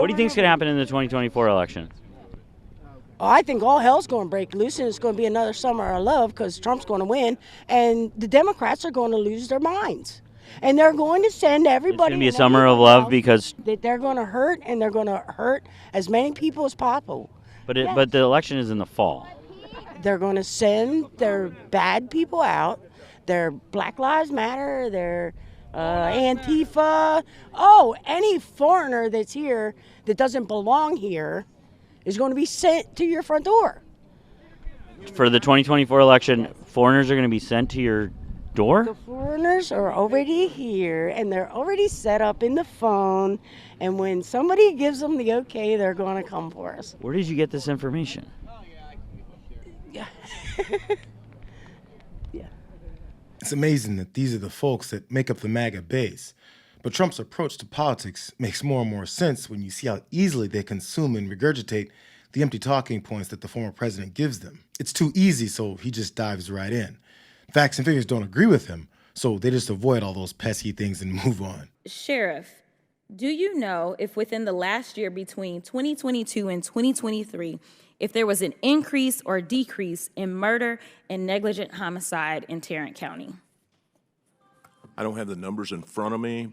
over. What do you think is going to happen in the 2024 election? Oh, I think all hell's going to break loose, and it's going to be another summer of love because Trump's going to win, and the Democrats are going to lose their minds. And they're going to send everybody. It's going to be a summer of love because that they're going to hurt, and they're going to hurt as many people as possible. But the election is in the fall. They're going to send their bad people out. Their Black Lives Matter, their Antifa. Oh, any foreigner that's here that doesn't belong here is going to be sent to your front door. For the 2024 election, foreigners are going to be sent to your door? The foreigners are already here, and they're already set up in the phone, and when somebody gives them the okay, they're going to come for us. Where did you get this information? Yeah. Yeah. It's amazing that these are the folks that make up the MAGA base. But Trump's approach to politics makes more and more sense when you see how easily they consume and regurgitate the empty talking points that the former president gives them. It's too easy, so he just dives right in. Facts and figures don't agree with him, so they just avoid all those pesky things and move on. Sheriff, do you know if within the last year between 2022 and 2023, if there was an increase or decrease in murder and negligent homicide in Tarrant County? I don't have the numbers in front of me,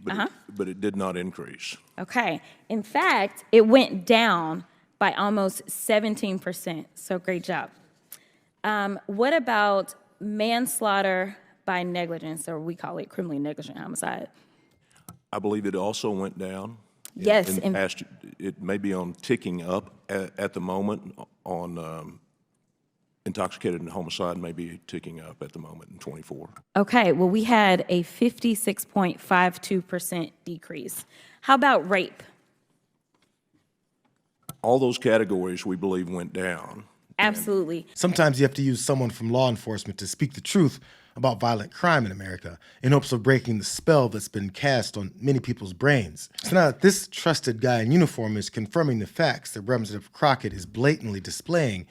but it did not increase. Okay. In fact, it went down by almost 17%. So great job. What about manslaughter by negligence, or we call it criminally negligent homicide? I believe it also went down. Yes. It may be on ticking up at the moment on intoxicated and homicide may be ticking up at the moment in 24. Okay, well, we had a 56.52% decrease. How about rape? All those categories we believe went down. Absolutely. Sometimes you have to use someone from law enforcement to speak the truth about violent crime in America in hopes of breaking the spell that's been cast on many people's brains. So now that this trusted guy in uniform is confirming the facts that Representative Crockett is blatantly displaying,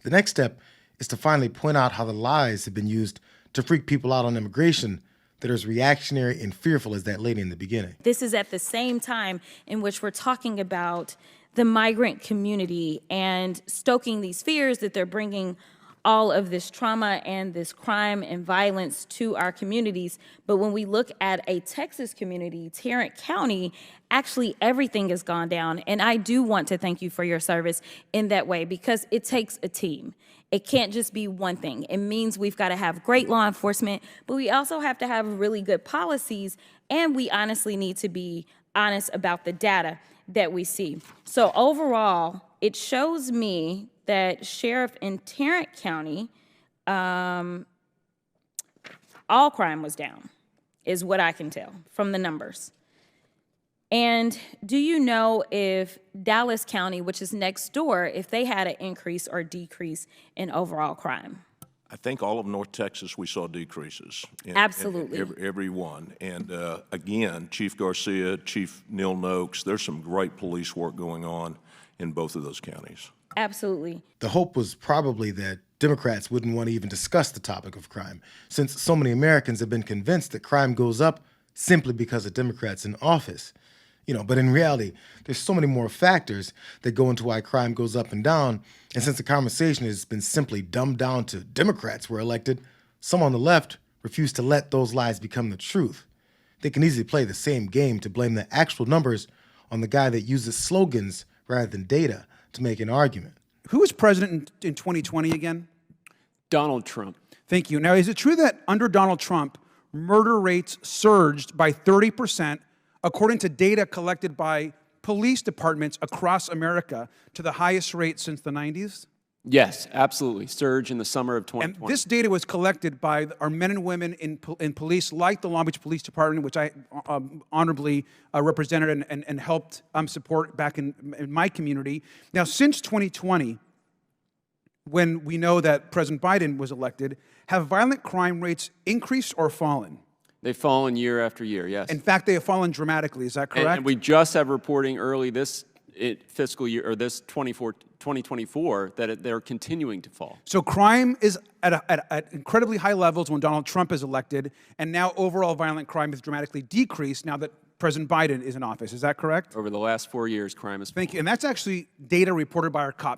the next step is to finally point out how the lies have been used to freak people out on immigration that are as reactionary and fearful as that lady in the beginning. This is at the same time in which we're talking about the migrant community and stoking these fears that they're bringing all of this trauma and this crime and violence to our communities. But when we look at a Texas community, Tarrant County, actually everything has gone down. And I do want to thank you for your service in that way, because it takes a team. It can't just be one thing. It means we've got to have great law enforcement, but we also have to have really good policies, and we honestly need to be honest about the data that we see. So overall, it shows me that Sheriff in Tarrant County, all crime was down, is what I can tell from the numbers. And do you know if Dallas County, which is next door, if they had an increase or decrease in overall crime? I think all of North Texas we saw decreases. Absolutely. Every one. And again, Chief Garcia, Chief Neil Noakes, there's some great police work going on in both of those counties. Absolutely. The hope was probably that Democrats wouldn't want to even discuss the topic of crime, since so many Americans have been convinced that crime goes up simply because of Democrats in office. But in reality, there's so many more factors that go into why crime goes up and down. And since the conversation has been simply dumbed down to Democrats were elected, some on the left refuse to let those lies become the truth. They can easily play the same game to blame the actual numbers on the guy that uses slogans rather than data to make an argument. Who was president in 2020 again? Donald Trump. Thank you. Now, is it true that under Donald Trump, murder rates surged by 30%, according to data collected by police departments across America, to the highest rate since the 90s? Yes, absolutely. Surge in the summer of 2020. And this data was collected by our men and women in police, like the Long Beach Police Department, which I honorably represented and helped support back in my community. Now, since 2020, when we know that President Biden was elected, have violent crime rates increased or fallen? They've fallen year after year, yes. In fact, they have fallen dramatically. Is that correct? And we just have reporting early this fiscal year, or this 2024, that they're continuing to fall. So crime is at incredibly high levels when Donald Trump is elected, and now overall violent crime has dramatically decreased now that President Biden is in office. Is that correct? Over the last 4 years, crime has Thank you. And that's actually data reported by our cops.